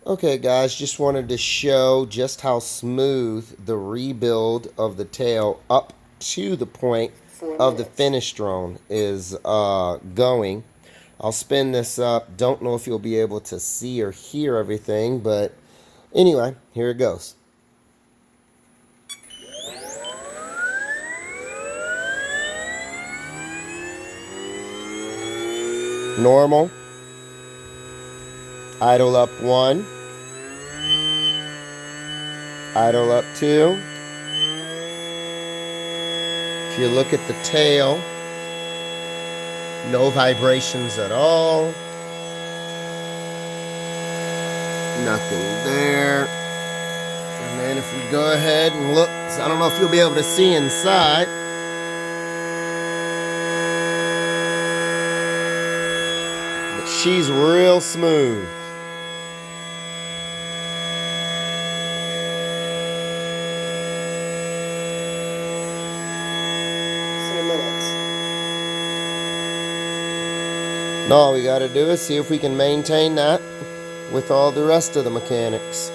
Okay guys, just wanted to show just how smooth the rebuild of the tail up to the point of the fenestron is going. I'll spin this up. Don't know if you'll be able to see or hear everything, but anyway, here it goes. Normal. Idle up 1. Idle up 2. If you look at the tail, no vibrations at all. Nothing there. And then if we go ahead and look, I don't know if you'll be able to see inside. But she's real smooth. Now all we got to do is see if we can maintain that with all the rest of the mechanics.